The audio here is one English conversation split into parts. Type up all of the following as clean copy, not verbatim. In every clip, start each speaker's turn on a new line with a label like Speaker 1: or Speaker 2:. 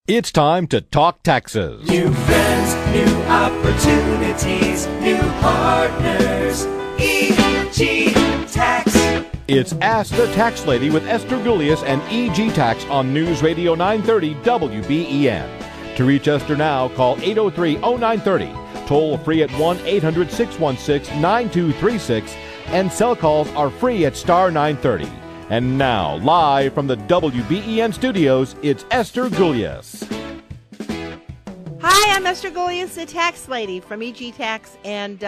Speaker 1: It's time to talk taxes.
Speaker 2: New friends, new opportunities, new partners. EG Tax.
Speaker 1: It's Ask the Tax Lady with Esther Gulius and EG Tax on News Radio 930 WBEN. To reach Esther now, call 803-0930. Toll free at 1-800-616-9236. And cell calls are free at star 930. And now, live from the WBEN studios, it's Esther Gulius.
Speaker 3: Hi, I'm Esther Gulius, the tax lady from EG Tax, and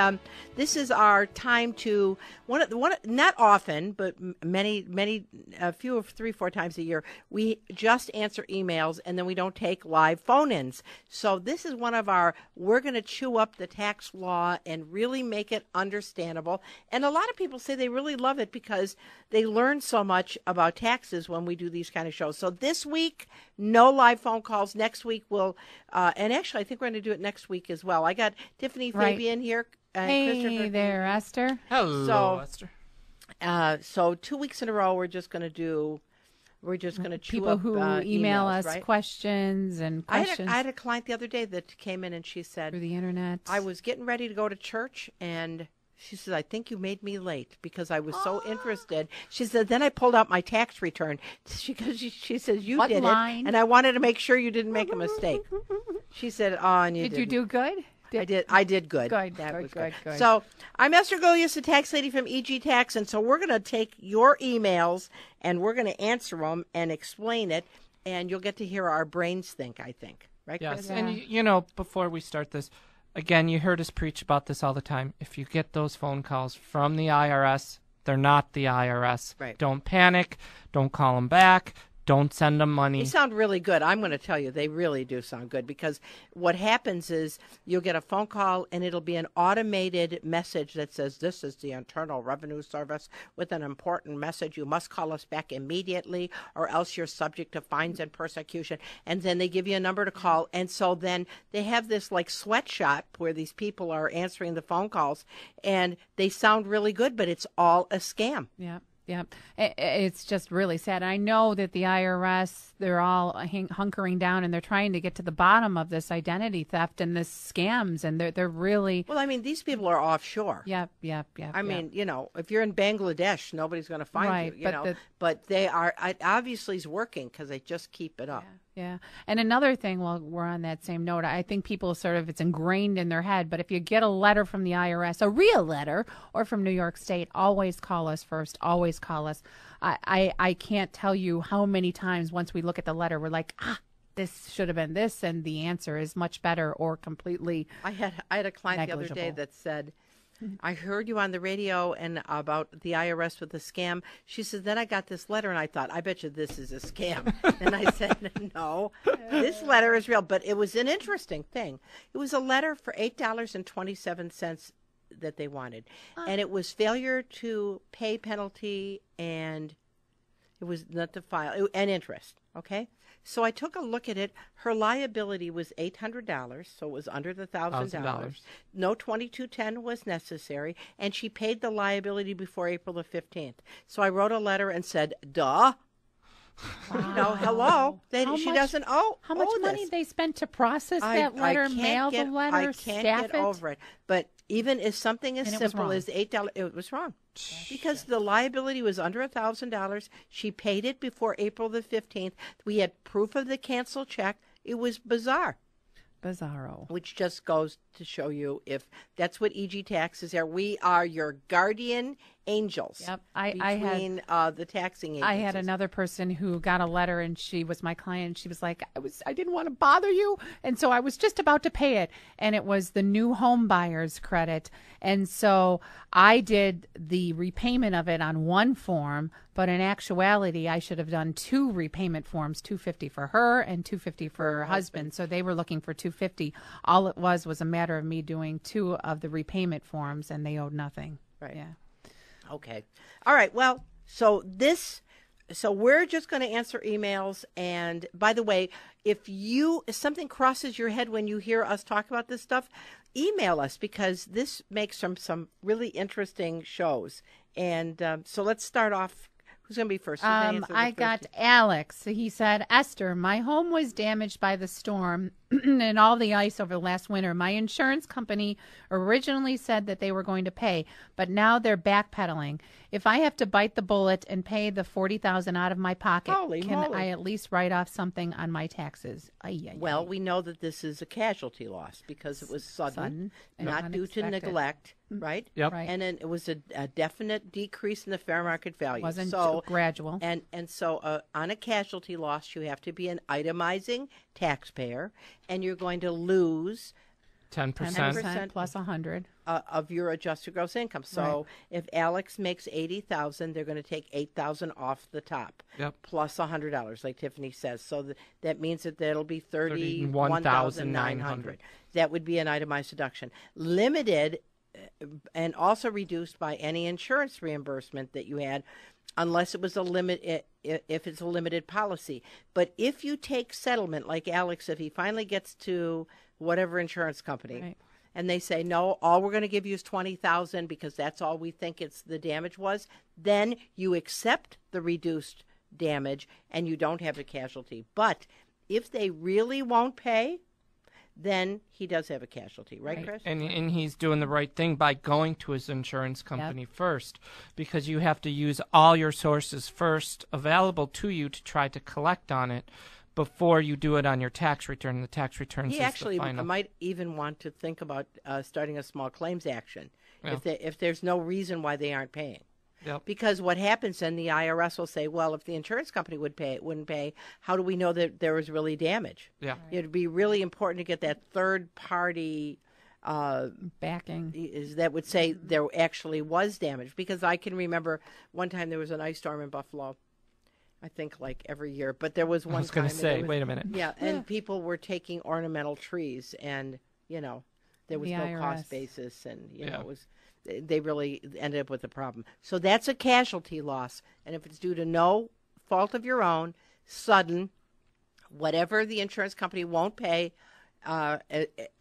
Speaker 3: this is our time to not often, but a few of 3-4 times a year, we just answer emails and then we don't take live phone-ins. So this is one of our, we're going to chew up the tax law and really make it understandable. And a lot of people say they really love it because they learn so much about taxes when we do these kind of shows. So this week, no live phone calls. Next week we'll, and actually I think we're going to do it next week as well. I got Tiffany Fabian here.
Speaker 4: Hey there, Esther.
Speaker 5: Hello, Esther.
Speaker 3: So 2 weeks in a row, we're just going to chew
Speaker 4: people
Speaker 3: up
Speaker 4: who email
Speaker 3: emails,
Speaker 4: us
Speaker 3: right?
Speaker 4: questions and questions.
Speaker 3: I had a client the other day that came in and she said,
Speaker 4: through the internet.
Speaker 3: I was getting ready to go to church and she said, I think you made me late because I was so interested. She said, then I pulled out my tax return. She says, you
Speaker 4: What
Speaker 3: did
Speaker 4: line?
Speaker 3: it. And I wanted to make sure you didn't make a mistake. She said, oh, and you
Speaker 4: Did
Speaker 3: didn't.
Speaker 4: you do good?
Speaker 3: I did good.
Speaker 4: Good,
Speaker 3: That
Speaker 4: good,
Speaker 3: was
Speaker 4: good, good.
Speaker 3: So I'm Esther Gulius, the tax lady from EG Tax, and so we're going to take your emails and we're going to answer them and explain it, and you'll get to hear our brains think, I think. Right,
Speaker 5: Yes,
Speaker 3: Chris?
Speaker 5: and you know, before we start this, again, you heard us preach about this all the time. If you get those phone calls from the IRS, they're not the IRS.
Speaker 3: Right.
Speaker 5: Don't panic. Don't call them back. Don't send them money.
Speaker 3: They sound really good. I'm going to tell you, they really do sound good because what happens is you'll get a phone call and it'll be an automated message that says, this is the Internal Revenue Service with an important message. You must call us back immediately or else you're subject to fines and persecution. And then they give you a number to call. And so then they have this like sweatshop where these people are answering the phone calls and they sound really good, but it's all a scam.
Speaker 4: Yeah. Yeah, it's just really sad. I know that the IRS, they're all hunkering down and they're trying to get to the bottom of this identity theft and this scams, and they're really.
Speaker 3: Well, I mean, these people are offshore.
Speaker 4: Yep.
Speaker 3: I mean, you know, if you're in Bangladesh, nobody's going to find you, but they are, it obviously is working because they just keep it up.
Speaker 4: Yeah. And another thing, while we're on that same note, I think people it's ingrained in their head, but if you get a letter from the IRS, a real letter, or from New York State, always call us first, always call us. I can't tell you how many times once we look at the letter, we're like, this should have been this, and the answer is much better or completely
Speaker 3: I had a client
Speaker 4: negligible.
Speaker 3: the other day that said, I heard you on the radio and about the IRS with the scam. She said, then I got this letter and I thought, I bet you this is a scam. And I said, no, this letter is real. But it was an interesting thing. It was a letter for $8.27 that they wanted. And it was failure to pay penalty and it was not to file and interest. Okay. So I took a look at it. Her liability was $800, so it was under the $1,000. No 2210 was necessary, and she paid the liability before April the 15th. So I wrote a letter and said, duh. Wow. You know, hello. She doesn't owe.
Speaker 4: How much money
Speaker 3: this.
Speaker 4: they spent to process that letter, mail the letter,
Speaker 3: I can't get over it. But even if something as simple as $8, it was wrong. Because the liability was under $1,000. She paid it before April the 15th. We had proof of the canceled check. It was bizarre.
Speaker 4: Bizarro.
Speaker 3: Which just goes to show you if that's what EG Tax is there. We are your guardian angels.
Speaker 4: Yep.
Speaker 3: Between the taxing agencies.
Speaker 4: I had another person who got a letter and she was my client. She was like, I didn't want to bother you. And so I was just about to pay it. And it was the new home buyer's credit. And so I did the repayment of it on one form, but in actuality, I should have done two repayment forms, $250 for her and $250 for her husband. So they were looking for $250. All it was a matter of me doing two of the repayment forms and they owed nothing.
Speaker 3: Right.
Speaker 4: Yeah.
Speaker 3: Okay. All right. Well, so we're just going to answer emails. And by the way, if something crosses your head when you hear us talk about this stuff, email us because this makes some really interesting shows. And so let's start off. Who's going to be first? Who's gonna answer the
Speaker 4: I
Speaker 3: first
Speaker 4: got
Speaker 3: one?
Speaker 4: Alex. He said, Esther, my home was damaged by the storm and all the ice over the last winter. My insurance company originally said that they were going to pay, but now they're backpedaling. If I have to bite the bullet and pay the $40,000 out of my pocket,
Speaker 3: Holy
Speaker 4: can
Speaker 3: moly.
Speaker 4: I at least write off something on my taxes?
Speaker 3: Well, we know that this is a casualty loss because it was sudden
Speaker 4: and
Speaker 3: not due to
Speaker 4: unexpected.
Speaker 3: neglect, right?
Speaker 5: Yep.
Speaker 4: Right.
Speaker 3: And then it was a definite decrease in the fair market value.
Speaker 4: Wasn't
Speaker 3: so
Speaker 4: gradual.
Speaker 3: And so on a casualty loss, you have to be an itemizing taxpayer, and you're going to lose
Speaker 5: 10%.
Speaker 4: 10% plus 100.
Speaker 3: of your adjusted gross income. So if Alex makes $80,000, they're going to take $8,000 off the top,
Speaker 5: Yep.
Speaker 3: plus $100, like Tiffany says. So that means that that'll be
Speaker 5: $31,900.
Speaker 3: That would be an itemized deduction. Limited, and also reduced by any insurance reimbursement that you had, unless it was a limit, if it's a limited policy. But if you take settlement, like Alex, if he finally gets to whatever insurance company,
Speaker 4: Right.
Speaker 3: and they say, no, all we're going to give you is $20,000 because that's all we think the damage was, then you accept the reduced damage and you don't have a casualty. But if they really won't pay, then he does have a casualty, right, Chris?
Speaker 5: And he's doing the right thing by going to his insurance company first, because you have to use all your sources first available to you to try to collect on it before you do it on your tax return. The tax returns
Speaker 3: He
Speaker 5: is
Speaker 3: actually
Speaker 5: the final.
Speaker 3: might even want to think about starting a small claims action
Speaker 5: Yeah.
Speaker 3: if there's no reason why they aren't paying.
Speaker 5: Yep.
Speaker 3: Because what happens then, the IRS will say, well, if the insurance company wouldn't pay, how do we know that there was really damage?
Speaker 5: Yeah.
Speaker 3: It'd be really important to get that third party
Speaker 4: Backing.
Speaker 3: that would say there actually was damage. Because I can remember one time there was an ice storm in Buffalo, I think like every year, but there was one
Speaker 5: I was going to
Speaker 3: time
Speaker 5: say,
Speaker 3: and it was-
Speaker 5: wait a minute.
Speaker 3: Yeah, and people were taking ornamental trees, and there was
Speaker 4: The
Speaker 3: no
Speaker 4: IRS.
Speaker 3: cost basis, and
Speaker 5: Yeah.
Speaker 3: they really ended up with a problem. So that's a casualty loss, and if it's due to no fault of your own, sudden, whatever the insurance company won't pay,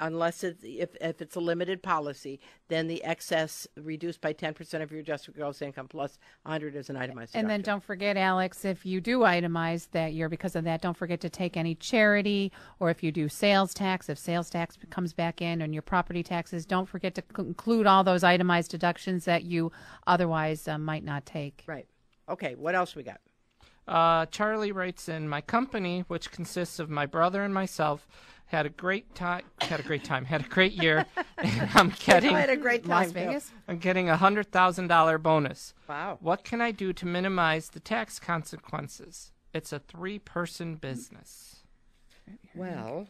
Speaker 3: unless if it's a limited policy, then the excess reduced by 10% of your adjusted gross income plus 100 is an itemized
Speaker 4: And then
Speaker 3: deduction.
Speaker 4: don't forget, Alex, if you do itemize that year because of that, don't forget to take any charity, or if you do sales tax, if sales tax comes back in, and your property taxes, don't forget to include all those itemized deductions that you otherwise might not take.
Speaker 3: Right. Okay, what else we got?
Speaker 5: Charlie writes in, my company, which consists of my brother and myself, had a great year. And I'm getting
Speaker 3: I had a great time.
Speaker 4: Las
Speaker 3: Bill.
Speaker 4: Vegas?
Speaker 5: I'm getting a $100,000 bonus.
Speaker 3: Wow.
Speaker 5: What can I do to minimize the tax consequences? It's a 3-person business.
Speaker 3: Well,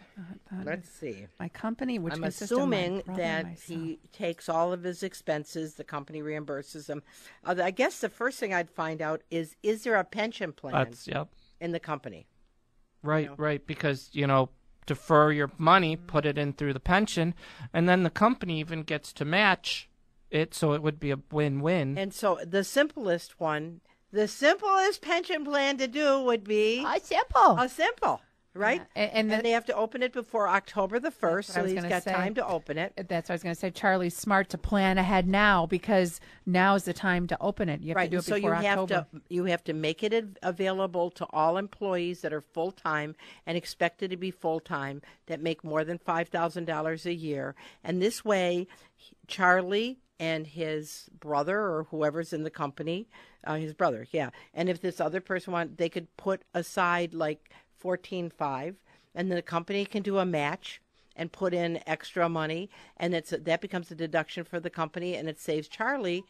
Speaker 3: let's see.
Speaker 4: My company, which
Speaker 3: I'm
Speaker 4: consists of my
Speaker 3: assuming
Speaker 4: brother
Speaker 3: that
Speaker 4: and myself.
Speaker 3: he takes all of his expenses. The company reimburses him. I guess the first thing I'd find out is there a pension plan
Speaker 5: That's, yep.
Speaker 3: in the company?
Speaker 5: Right, right. Because, defer your money, put it in through the pension, and then the company even gets to match it, so it would be a win-win.
Speaker 3: And so the simplest pension plan to do would be
Speaker 4: simple.
Speaker 3: a simple, right?
Speaker 4: And
Speaker 3: they have to open it before October the 1st,
Speaker 4: what I
Speaker 3: so
Speaker 4: was
Speaker 3: he's
Speaker 4: gonna
Speaker 3: got
Speaker 4: say.
Speaker 3: time to open it.
Speaker 4: That's what I was going to say. Charlie's smart to plan ahead now, because now's the time to open it. You have
Speaker 3: Right,
Speaker 4: to do it
Speaker 3: so
Speaker 4: before
Speaker 3: you
Speaker 4: October.
Speaker 3: have to make it available to all employees that are full time and expected to be full time that make more than $5,000 a year, and this way, Charlie and his brother or whoever's in the company, his brother, yeah, and if this other person they could put aside like $14,500, and the company can do a match and put in extra money, and that becomes a deduction for the company, and it saves Charlie,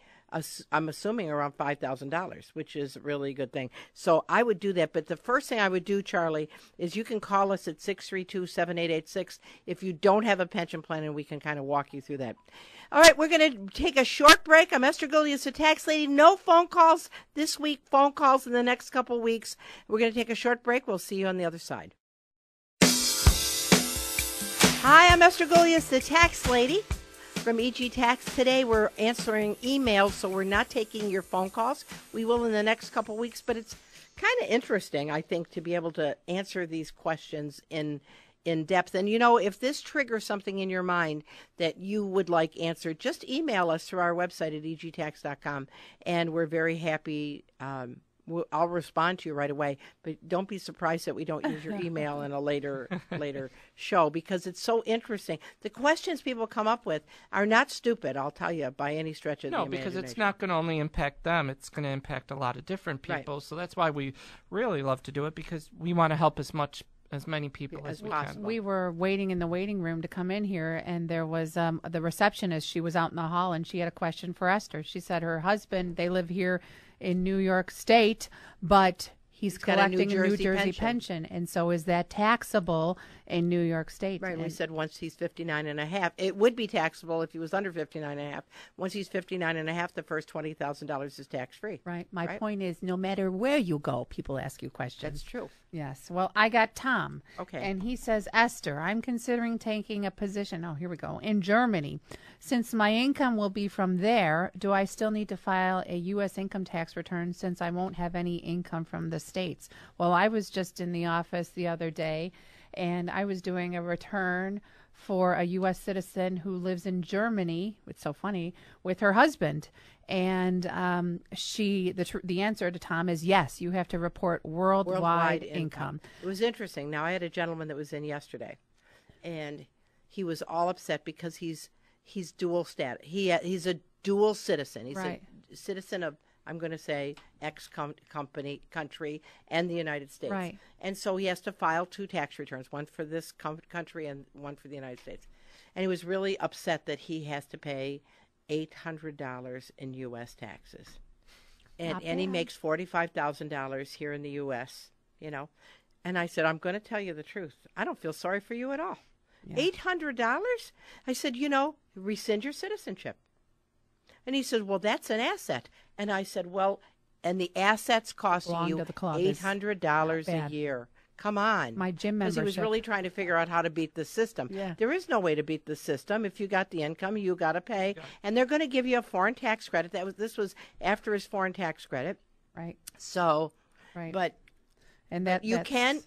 Speaker 3: I'm assuming, around $5,000, which is a really good thing. So I would do that. But the first thing I would do, Charlie, is you can call us at 632-7886 if you don't have a pension plan, and we can kind of walk you through that. All right, we're going to take a short break. I'm Esther Gulius, the tax lady. No phone calls this week, phone calls in the next couple weeks. We're going to take a short break. We'll see you on the other side. Hi, I'm Esther Gulius, the tax lady from EG Tax. Today we're answering emails, so we're not taking your phone calls. We will in the next couple weeks, but it's kind of interesting, I think, to be able to answer these questions in depth. And, if this triggers something in your mind that you would like answered, just email us through our website at egtax.com, and we're very happy I'll respond to you right away. But don't be surprised that we don't use your email in a later show, because it's so interesting. The questions people come up with are not stupid, I'll tell you, by any stretch of the imagination.
Speaker 5: No, because it's not going to only impact them. It's going to impact a lot of different people.
Speaker 3: Right.
Speaker 5: So that's why we really love to do it, because we want to help as many people as we can.
Speaker 4: We were waiting in the waiting room to come in here, and there was the receptionist. She was out in the hall, and she had a question for Esther. She said her husband, they live here in New York State, but he's collecting a New Jersey pension. And so is that taxable in New York State?
Speaker 3: Right. We said once he's 59 and a half, it would be taxable if he was under 59 and a half. Once he's 59 and a half, the first $20,000 is tax-free.
Speaker 4: Right. My point is, no matter where you go, people ask you questions.
Speaker 3: That's true.
Speaker 4: Yes. Well, I got Tom.
Speaker 3: Okay.
Speaker 4: And he says, Esther, I'm considering taking a position. Oh, here we go. In Germany. Since my income will be from there, do I still need to file a U.S. income tax return since I won't have any income from the States? Well, I was just in the office the other day, and I was doing a return for a U.S. citizen who lives in Germany. It's so funny, with her husband. And the answer to Tom is yes, you have to report worldwide income.
Speaker 3: It was interesting. Now, I had a gentleman that was in yesterday, and he was all upset because he's dual status. He's a dual citizen. He's
Speaker 4: right.
Speaker 3: a citizen of, I'm going to say, X country and the United States.
Speaker 4: Right.
Speaker 3: And so he has to file 2 tax returns, one for this country and one for the United States. And he was really upset that he has to pay $800 in U.S. taxes. And he makes $45,000 here in the U.S., you know. And I said, I'm going to tell you the truth. I don't feel sorry for you at all. Yeah. $800? I said, rescind your citizenship. And he said, well, that's an asset. And I said, well, and the assets cost you $800 a year. Come on.
Speaker 4: My gym membership.
Speaker 3: Because he was really trying to figure out how to beat the system.
Speaker 4: Yeah.
Speaker 3: There is no way to beat the system. If you got the income, you got to pay. Yeah. And they're going to give you a foreign tax credit. This was after his foreign tax credit.
Speaker 4: Right.
Speaker 3: So,
Speaker 4: right.
Speaker 3: But
Speaker 4: and that
Speaker 3: you can.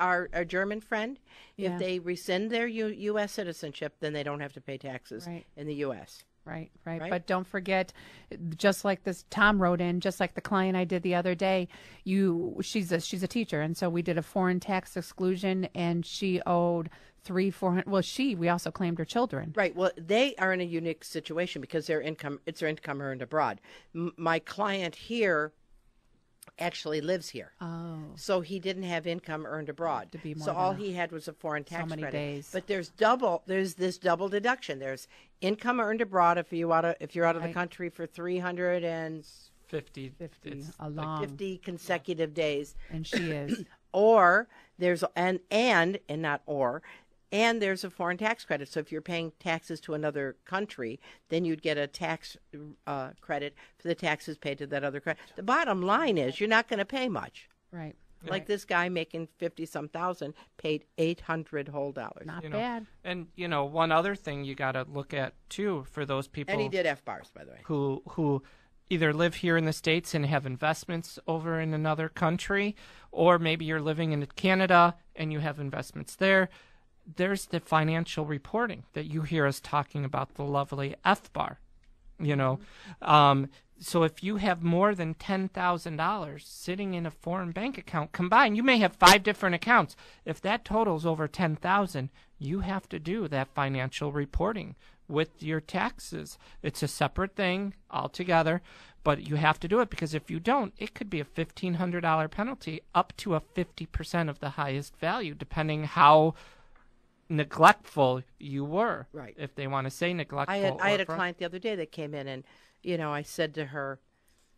Speaker 3: Our German friend,
Speaker 4: yeah.
Speaker 3: if they rescind their U.S. citizenship, then they don't have to pay taxes in the U.S.
Speaker 4: Right. But don't forget, just like this Tom wrote in, just like the client I did the other day, she's a teacher, and so we did a foreign tax exclusion, and she owed $300-400. Well, we also claimed her children.
Speaker 3: Right. Well, they are in a unique situation because it's their income earned abroad. My client here actually lives here.
Speaker 4: Oh.
Speaker 3: So he didn't have income earned abroad.
Speaker 4: To be more
Speaker 3: so all he had was a foreign tax
Speaker 4: many
Speaker 3: credit.
Speaker 4: Days.
Speaker 3: But there's this double deduction. There's income earned abroad if you're out of the country for 350 50 consecutive days.
Speaker 4: And she is.
Speaker 3: Or there's and there's a foreign tax credit. So if you're paying taxes to another country, then you'd get a tax credit for the taxes paid to that other country. The bottom line is you're not going to pay much.
Speaker 4: Right.
Speaker 3: Like this guy making 50-some thousand paid $800 whole dollars.
Speaker 4: Not bad.
Speaker 5: And one other thing you got to look at too for those people.
Speaker 3: And he did FBARs, by the way.
Speaker 5: Who either live here in the States and have investments over in another country, or maybe you're living in Canada and you have investments there. There's the financial reporting that you hear us talking about, the lovely FBAR, So if you have more than $10,000 sitting in a foreign bank account combined, you may have 5 different accounts. If that totals over $10,000, you have to do that financial reporting with your taxes. It's a separate thing altogether, but you have to do it, because if you don't, it could be a $1,500 penalty up to a 50% of the highest value, depending how neglectful you were.
Speaker 3: Right.
Speaker 5: If they want to say neglectful.
Speaker 3: I had a client the other day that came in, and I said to her,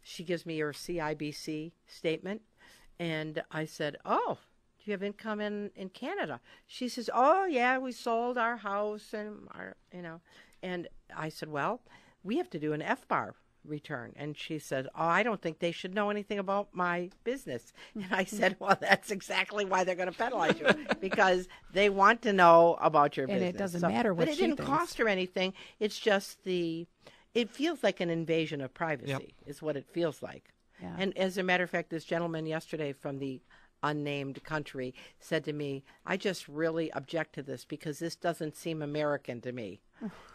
Speaker 3: she gives me her CIBC statement, and I said, oh, do you have income in Canada? She says, oh yeah, we sold our house and and I said, well, we have to do an FBAR return. And she said, oh, I don't think they should know anything about my business. And I said, well, that's exactly why they're going to penalize you, because they want to know about your business.
Speaker 4: And it doesn't matter what
Speaker 3: But it didn't cost her anything. It's just it feels like an invasion of privacy is what it feels like.
Speaker 4: Yeah.
Speaker 3: And as a matter of fact, this gentleman yesterday from the unnamed country said to me, I just really object to this because this doesn't seem American to me.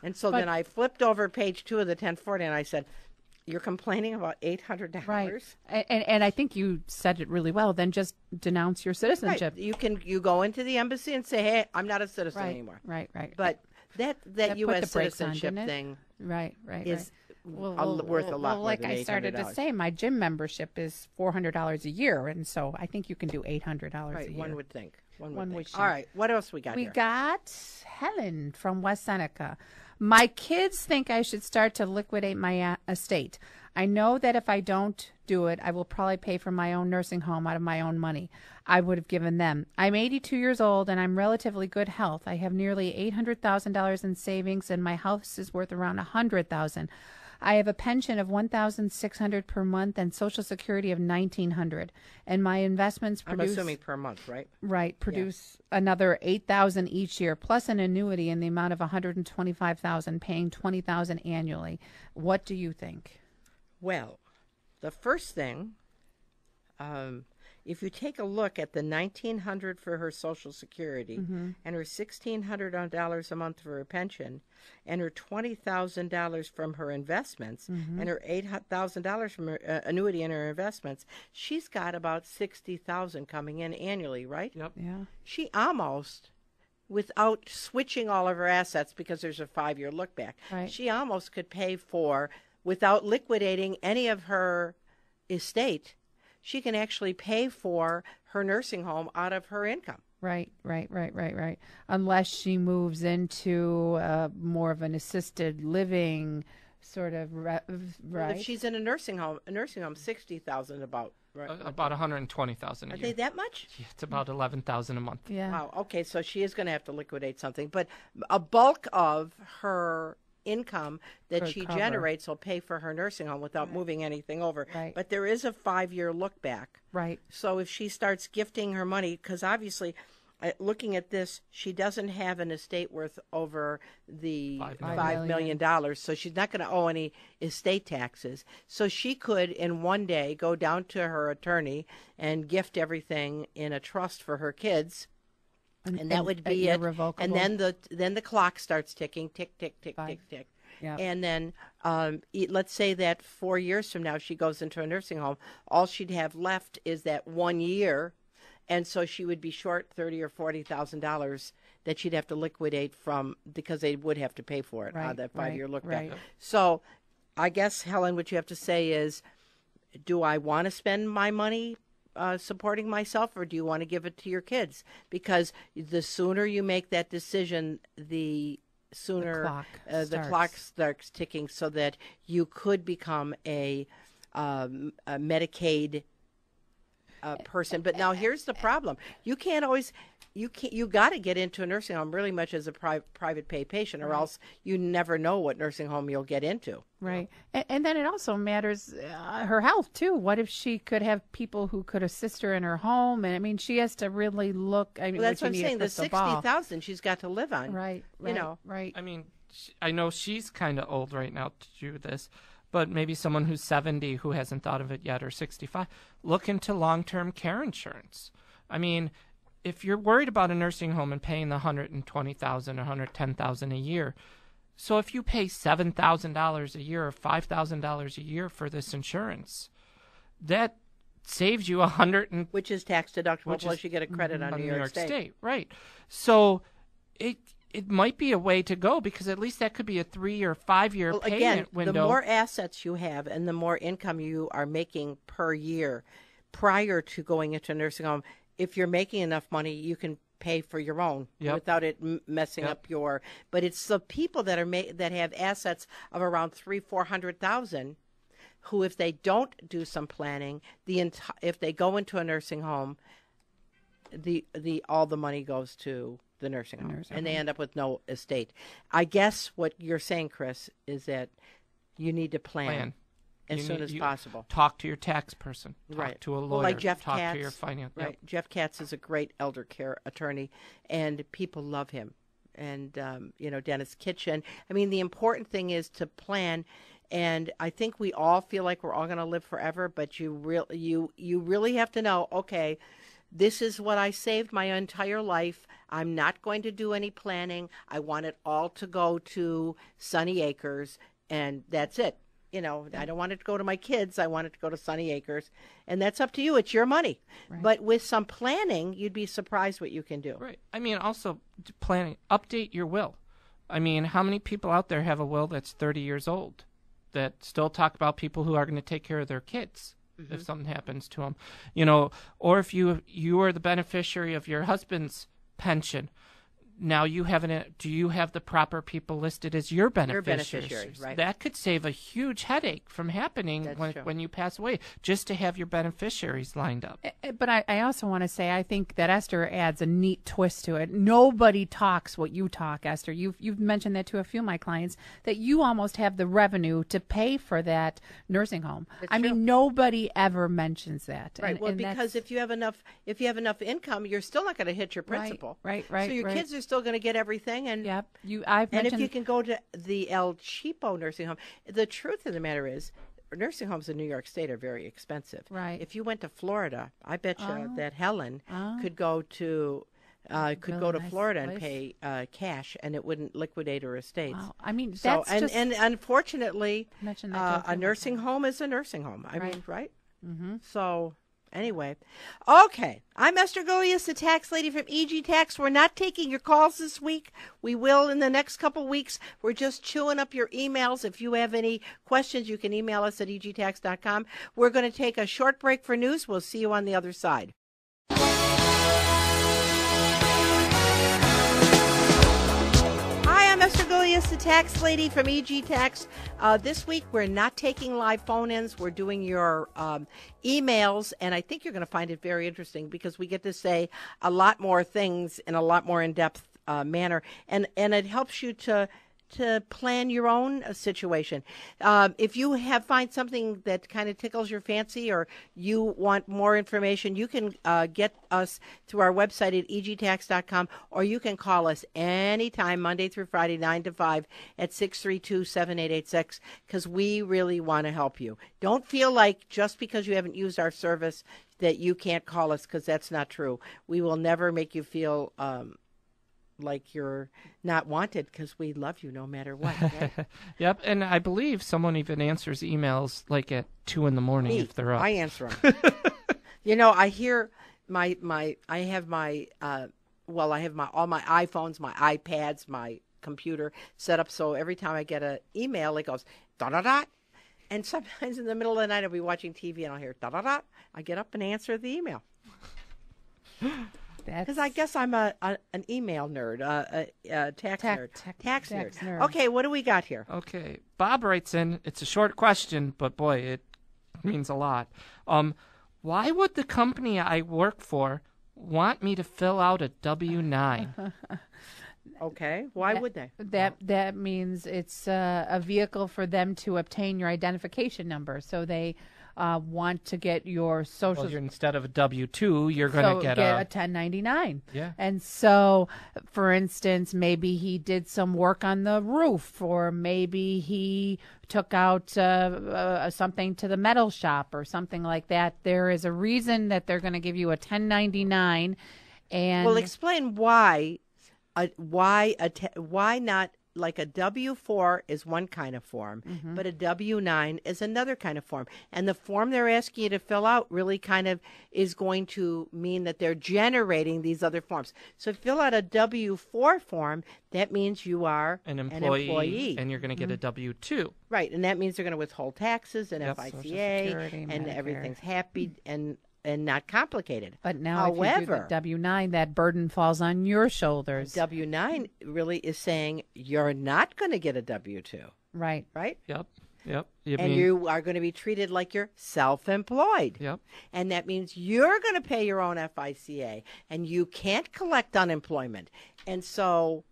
Speaker 3: And so then I flipped over page 2 of the 1040 and I said, You're complaining about $800.
Speaker 4: Right. And I think you said it really well. Then just denounce your citizenship.
Speaker 3: Right. You go into the embassy and say, "Hey, I'm not a citizen
Speaker 4: Right.
Speaker 3: anymore."
Speaker 4: Right. That
Speaker 3: But that
Speaker 4: put
Speaker 3: U.S.
Speaker 4: the brakes on,
Speaker 3: citizenship
Speaker 4: didn't it?
Speaker 3: thing
Speaker 4: Right.
Speaker 3: is
Speaker 4: Well,
Speaker 3: worth a lot more
Speaker 4: like
Speaker 3: than
Speaker 4: I started to
Speaker 3: $800.
Speaker 4: say, my gym membership is $400 a year, and so I think you can do $800
Speaker 3: Right,
Speaker 4: a year.
Speaker 3: one would think. One
Speaker 4: One
Speaker 3: would
Speaker 4: would
Speaker 3: think. All right, what else we got
Speaker 4: We
Speaker 3: here?
Speaker 4: got Helen from West Seneca. My kids think I should start to liquidate my estate. I know that if I don't do it, I will probably pay for my own nursing home out of my own money I would have given them. I'm 82 years old and I'm relatively good health. I have nearly $800,000 in savings and my house is worth around $100,000. I have a pension of $1,600 per month and Social Security of $1,900, and my investments produce.
Speaker 3: I'm assuming per month, right?
Speaker 4: Right, produce another $8,000 each year, plus an annuity in the amount of $125,000, paying $20,000 annually. What do you think?
Speaker 3: Well, the first thing, if you take a look at the $1,900 for her Social Security and her $1,600 a month for her pension, and her $20,000 from her investments, and her $8,000 from her annuity in her investments, she's got about $60,000 coming in annually, right?
Speaker 5: Yep.
Speaker 4: Yeah.
Speaker 3: She almost, without switching all of her assets because there's a 5-year look back,
Speaker 4: Right.
Speaker 3: she almost could pay for, without liquidating any of her estate, she can actually pay for her nursing home out of her income.
Speaker 4: Right. Unless she moves into more of an assisted living sort of,
Speaker 3: Well,
Speaker 4: right?
Speaker 3: if she's in a nursing home, $60,000 about. Right?
Speaker 5: About $120,000 a
Speaker 3: Are
Speaker 5: year.
Speaker 3: they that much?
Speaker 5: Yeah, it's about $11,000 a month.
Speaker 4: Yeah.
Speaker 3: Wow. Okay, so she is going to have to liquidate something, but a bulk of her income that
Speaker 4: Could
Speaker 3: she
Speaker 4: cover.
Speaker 3: generates will pay for her nursing home without moving anything over.
Speaker 4: Right.
Speaker 3: But there is a 5-year look back.
Speaker 4: Right.
Speaker 3: So if she starts gifting her money, because obviously, looking at this, she doesn't have an estate worth over the $5 million, so she's not going to owe any estate taxes. So she could, in one day, go down to her attorney and gift everything in a trust for her kids. And that would be it.
Speaker 4: irrevocable.
Speaker 3: And then the clock starts ticking, tick, tick, tick, tick, tick.
Speaker 4: Yep.
Speaker 3: And then let's say that 4 years from now she goes into a nursing home. All she'd have left is that 1 year, and so she would be short $30,000 or $40,000 that she'd have to liquidate from, because they would have to pay for it on that 5-year look back.
Speaker 4: right.
Speaker 3: So I guess, Helen, what you have to say is, do I want to spend my money supporting myself, or do you want to give it to your kids? Because the sooner you make that decision, the sooner the clock starts ticking, so that you could become a Medicaid person. But now here's the problem: you got to get into a nursing home really much as a private pay patient, or else you never know what nursing home you'll get into.
Speaker 4: Right. And then it also matters her health, too. What if she could have people who could assist her in her home? And, I mean, she has to really look. I mean,
Speaker 3: Well, that's what I'm
Speaker 4: you need a
Speaker 3: saying. The
Speaker 4: crystal ball.
Speaker 3: $60,000 she's got to live on.
Speaker 4: Right.
Speaker 3: You know.
Speaker 4: Right.
Speaker 5: I mean, I know she's kind of old right now to do this, but maybe someone who's 70 who hasn't thought of it yet, or 65, look into long-term care insurance. I mean, if you're worried about a nursing home and paying the $120,000 or $110,000 a year, so if you pay $7,000 a year or $5,000 a year for this insurance, that saves you
Speaker 3: which is tax deductible, plus you get a credit on New York State.
Speaker 5: Right. So it might be a way to go, because at least that could be a 3 or 5 year payment
Speaker 3: again,
Speaker 5: window.
Speaker 3: The more assets you have and the more income you are making per year prior to going into a nursing home, if you're making enough money, you can pay for your own without it messing up your. But it's the people that are that have assets of around $300,000-$400,000, who, if they don't do some planning, if they go into a nursing home, all the money goes to the nursing home, and they end up with no estate. I guess what you're saying, Chris, is that you need to plan. As soon as possible.
Speaker 5: Talk to your tax person. Talk to a lawyer.
Speaker 3: Well, like Jeff
Speaker 5: talk
Speaker 3: Katz,
Speaker 5: to your finance.
Speaker 3: Right.
Speaker 5: Yep.
Speaker 3: Jeff Katz is a great elder care attorney, and people love him. And Dennis Kitchen. I mean, the important thing is to plan. And I think we all feel like we're all going to live forever, but you really have to know, okay, this is what I saved my entire life. I'm not going to do any planning. I want it all to go to Sunny Acres, and that's it. I don't want it to go to my kids. I want it to go to Sunny Acres. And that's up to you. It's your money.
Speaker 4: Right.
Speaker 3: But with some planning, you'd be surprised what you can do.
Speaker 5: Right. I mean, also planning, update your will. I mean, how many people out there have a will that's 30 years old that still talk about people who are going to take care of their kids if something happens to them? Or if you are the beneficiary of your husband's pension, now do you have the proper people listed as your beneficiaries?
Speaker 3: Right.
Speaker 5: That could save a huge headache from happening
Speaker 3: That's true.
Speaker 5: when you pass away, just to have your beneficiaries lined up.
Speaker 4: But I also want to say, I think that Esther adds a neat twist to it. Nobody talks what you talk, Esther. You've mentioned that to a few of my clients, that you almost have the revenue to pay for that nursing home.
Speaker 3: That's
Speaker 4: I
Speaker 3: true.
Speaker 4: mean, nobody ever mentions that.
Speaker 3: Right. Well,
Speaker 4: and
Speaker 3: because if you have enough income, you're still not going to hit your principal.
Speaker 4: Right.
Speaker 3: So your kids are still going to get everything. And
Speaker 4: Yep. I've
Speaker 3: and
Speaker 4: mentioned.
Speaker 3: if you can go to the El Cheapo nursing home, the truth of the matter is, nursing homes in New York State are very expensive.
Speaker 4: Right.
Speaker 3: If you went to Florida, I bet you that Helen could go to
Speaker 4: Really nice
Speaker 3: Florida and
Speaker 4: place.
Speaker 3: pay cash, and it wouldn't liquidate her estates.
Speaker 4: Wow. I mean,
Speaker 3: So
Speaker 4: that's just
Speaker 3: and unfortunately,
Speaker 4: mention that to
Speaker 3: a nursing home is a nursing home. I
Speaker 4: Right.
Speaker 3: mean, right? Mm-hmm. So anyway, okay. I'm Esther Golias, the tax lady from EG Tax. We're not taking your calls this week. We will in the next couple weeks. We're just chewing up your emails. If you have any questions, you can email us at egtax.com. We're going to take a short break for news. We'll see you on the other side. Hi, I'm Esther Golias, the tax lady from EG Tax. This week, we're not taking live phone-ins. We're doing your emails, and I think you're going to find it very interesting because we get to say a lot more things in a lot more in-depth manner, and it helps you to plan your own situation. If you find something that kind of tickles your fancy or you want more information, you can get us through our website at egtax.com, or you can call us anytime, Monday through Friday, 9 to 5 at 632-7886, because we really want to help you. Don't feel like just because you haven't used our service that you can't call us, because that's not true. We will never make you feel like you're not wanted, because we love you no matter what. Right?
Speaker 5: Yep, and I believe someone even answers emails like at 2 in the morning if they're up.
Speaker 3: I answer them. I hear I have all my iPhones, my iPads, my computer set up so every time I get an email, it goes dot dot dot. And sometimes in the middle of the night, I'll be watching TV and I'll hear dot dot dot. I get up and answer the email. Because I guess I'm an email nerd, a tax nerd. Okay, what do we got here?
Speaker 5: Okay, Bob writes in, it's a short question, but boy, it means a lot. Why would the company I work for want me to fill out a W-9?
Speaker 3: Okay, why would they?
Speaker 4: That means it's a vehicle for them to obtain your identification number. So they want to get your social.
Speaker 5: Well, instead of a W-2, you're going to get
Speaker 4: a 1099.
Speaker 5: Yeah.
Speaker 4: And so, for instance, maybe he did some work on the roof, or maybe he took out something to the metal shop or something like that. There is a reason that they're going to give you a 1099. And
Speaker 3: well, explain why not. Like a W-4 is one kind of form, but a W-9 is another kind of form. And the form they're asking you to fill out really kind of is going to mean that they're generating these other forms. So if you fill out a W-4 form, that means you are
Speaker 5: an employee. And you're going to get a W-2.
Speaker 3: Right, and that means they're going to withhold taxes and
Speaker 5: Yep.
Speaker 3: FICA,
Speaker 4: Social Security,
Speaker 3: and
Speaker 4: Medicare.
Speaker 3: everything's happy and not complicated.
Speaker 4: But now, if you do the W-9, that burden falls on your shoulders.
Speaker 3: W-9 really is saying you're not going to get a W-2,
Speaker 4: Right.
Speaker 3: right?
Speaker 5: Yep.
Speaker 3: You are going to be treated like you're self-employed.
Speaker 5: Yep.
Speaker 3: And that means you're going to pay your own FICA, and you can't collect unemployment. And so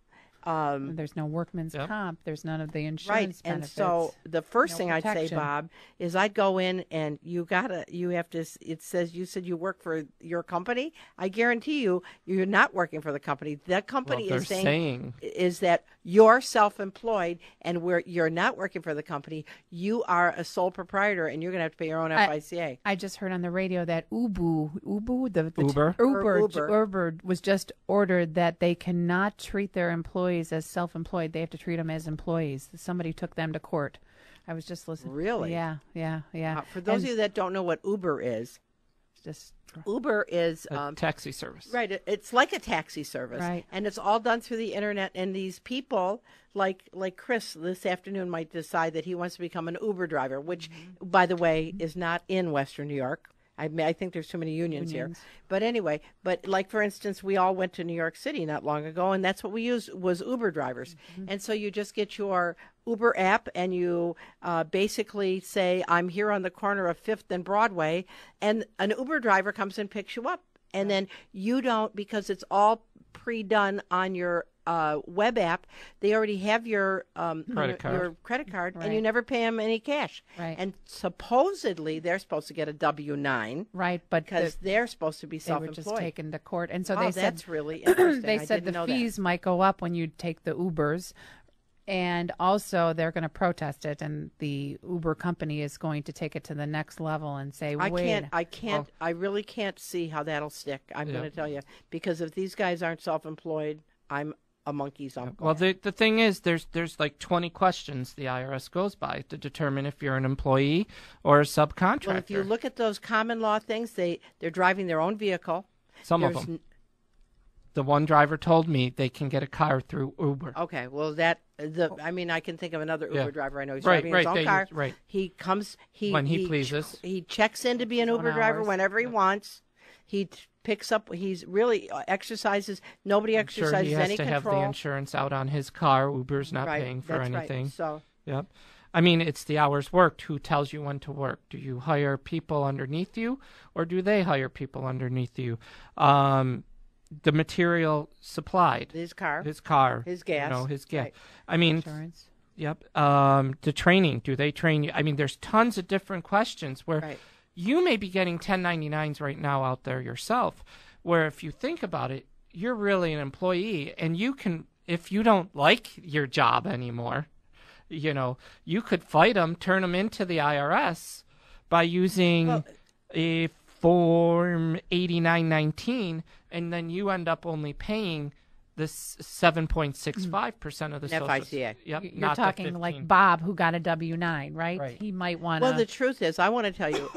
Speaker 4: There's no workman's
Speaker 5: Yep.
Speaker 4: comp. There's none of the
Speaker 3: right.
Speaker 4: insurance
Speaker 3: And
Speaker 4: benefits.
Speaker 3: so the first
Speaker 4: No
Speaker 3: thing I'd say,
Speaker 4: protection.
Speaker 3: Bob, is I'd go in and you have to, it says you said you work for your company. I guarantee you're not working for the company. That company
Speaker 5: Well,
Speaker 3: is
Speaker 5: they're
Speaker 3: saying is that you're self-employed, and you're not working for the company. You are a sole proprietor, and you're going to have to pay your own FICA.
Speaker 4: I just heard on the radio that Uber,
Speaker 5: Uber?
Speaker 4: Uber was just ordered that they cannot treat their employees as self-employed. They have to treat them as employees. Somebody took them to court I was just listening.
Speaker 3: Really?
Speaker 4: Yeah.
Speaker 3: For those of you that don't know what Uber is,
Speaker 4: just
Speaker 3: Uber is
Speaker 5: A taxi service.
Speaker 3: right. It's like a taxi service,
Speaker 4: Right.
Speaker 3: and it's all done through the internet. And these people, like Chris, this afternoon might decide that he wants to become an Uber driver, which, by the way, is not in Western New York. I think there's too many unions here. But anyway, like for instance, we all went to New York City not long ago, and that's what we used was Uber drivers. And so you just get your Uber app and you basically say, I'm here on the corner of 5th and Broadway, and an Uber driver comes and picks you up. And then you don't, because it's all pre-done on your web app, they already have your credit card, and you never pay them any cash.
Speaker 4: Right.
Speaker 3: And supposedly they're supposed to get a W-9.
Speaker 4: Right, but
Speaker 3: because they're supposed to be
Speaker 4: they were
Speaker 3: self-employed.
Speaker 4: just taken to court, and so
Speaker 3: Oh,
Speaker 4: they said
Speaker 3: that's really interesting.
Speaker 4: they
Speaker 3: I
Speaker 4: said
Speaker 3: didn't
Speaker 4: the
Speaker 3: know
Speaker 4: fees might go up when you take the Ubers, and also they're going to protest it, and the Uber company is going to take it to the next level and say,
Speaker 3: I really can't see how that'll stick. I'm going to tell you, because if these guys aren't self-employed, I'm a monkey's uncle.
Speaker 5: Well, the thing is, there's like 20 questions the IRS goes by to determine if you're an employee or a subcontractor.
Speaker 3: Well, if you look at those common law things, they're driving their own vehicle.
Speaker 5: Some of them. The one driver told me they can get a car through Uber.
Speaker 3: Okay, well I can think of another Uber driver I know. He's
Speaker 5: Right,
Speaker 3: driving his own car.
Speaker 5: right.
Speaker 3: He comes
Speaker 5: When he pleases.
Speaker 3: He checks in to be an Uber driver
Speaker 4: hours.
Speaker 3: whenever he wants. He picks up. He's really exercises. Nobody exercises
Speaker 5: Sure, he has
Speaker 3: any
Speaker 5: to
Speaker 3: control.
Speaker 5: have the insurance out on his car. Uber's not
Speaker 3: Right,
Speaker 5: paying for
Speaker 3: that's
Speaker 5: anything.
Speaker 3: Right. So
Speaker 5: Yep. I mean, it's the hours worked. Who tells you when to work? Do you hire people underneath you, or do they hire people underneath you? The material supplied.
Speaker 3: his car,
Speaker 5: His gas. His gas.
Speaker 3: Right.
Speaker 5: I mean,
Speaker 4: insurance.
Speaker 5: yep. The training. Do they train you? I mean, there's tons of different questions where
Speaker 3: Right.
Speaker 5: you may be getting 1099s right now out there yourself, where if you think about it, you're really an employee, and you can, if you don't like your job anymore, you could fight them, turn them into the IRS by using a Form 8919, and then you end up only paying this 7.65% of the Social
Speaker 3: FICA.
Speaker 5: Yep,
Speaker 4: You're
Speaker 5: not the
Speaker 4: talking
Speaker 5: 15.
Speaker 4: like Bob, who got a W-9, right?
Speaker 5: Right.
Speaker 4: He might want
Speaker 3: Well, the truth is, I want to tell you,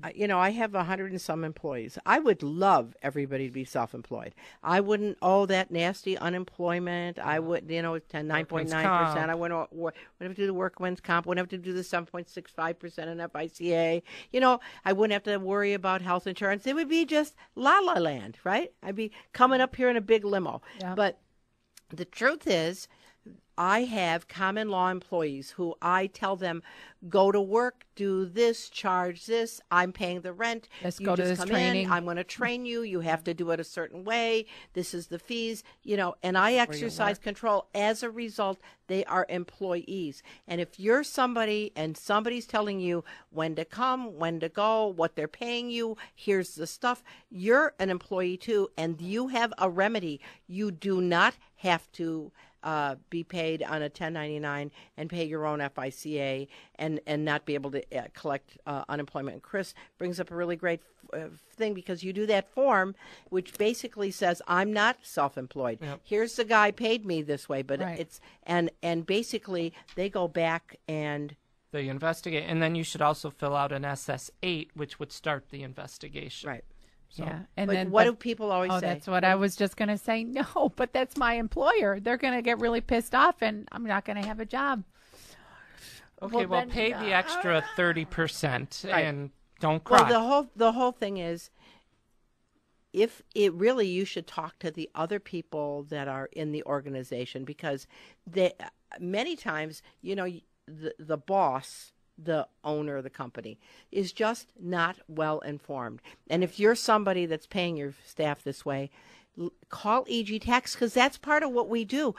Speaker 3: I have 100 and some employees. I would love everybody to be self-employed. I wouldn't owe that nasty unemployment. I would, 9.9%. I wouldn't have to do the workman's comp. Wouldn't have to do the 7.65% in FICA. I wouldn't have to worry about health insurance. It would be just la-la land, right? I'd be coming up here in a big limo.
Speaker 4: Yeah.
Speaker 3: But the truth is, I have common law employees who I tell them, go to work, do this, charge this. I'm paying the rent.
Speaker 4: Let's
Speaker 3: You
Speaker 4: go to
Speaker 3: just
Speaker 4: this
Speaker 3: come
Speaker 4: training.
Speaker 3: in. I'm going to train you. You have to do it a certain way. This is the fees, and I exercise control. As a result, they are employees. And if you're somebody and somebody's telling you when to come, when to go, what they're paying you, here's the stuff, you're an employee too, and you have a remedy. You do not have to be paid on a 1099 and pay your own FICA and not be able to collect unemployment. And Chris brings up a really great thing, because you do that form, which basically says, I'm not self-employed.
Speaker 5: Yep.
Speaker 3: Here's the guy paid me this way, but
Speaker 4: Right.
Speaker 3: it's and basically they go back and
Speaker 5: They investigate, and then you should also fill out an SS8, which would start the investigation.
Speaker 3: right.
Speaker 5: So,
Speaker 4: Yeah, and
Speaker 3: But
Speaker 4: then
Speaker 3: what do people always say?
Speaker 4: that's what I was just going to say. No, but that's my employer. They're going to get really pissed off, and I'm not going to have a job.
Speaker 5: Okay, well,
Speaker 4: then-
Speaker 5: pay the extra 30%
Speaker 3: Right.
Speaker 5: and don't cry.
Speaker 3: Well, the whole thing is, if it really, you should talk to the other people that are in the organization, because many times, the boss, the owner of the company, is just not well informed. And if you're somebody that's paying your staff this way, call EG Tax, because that's part of what we do.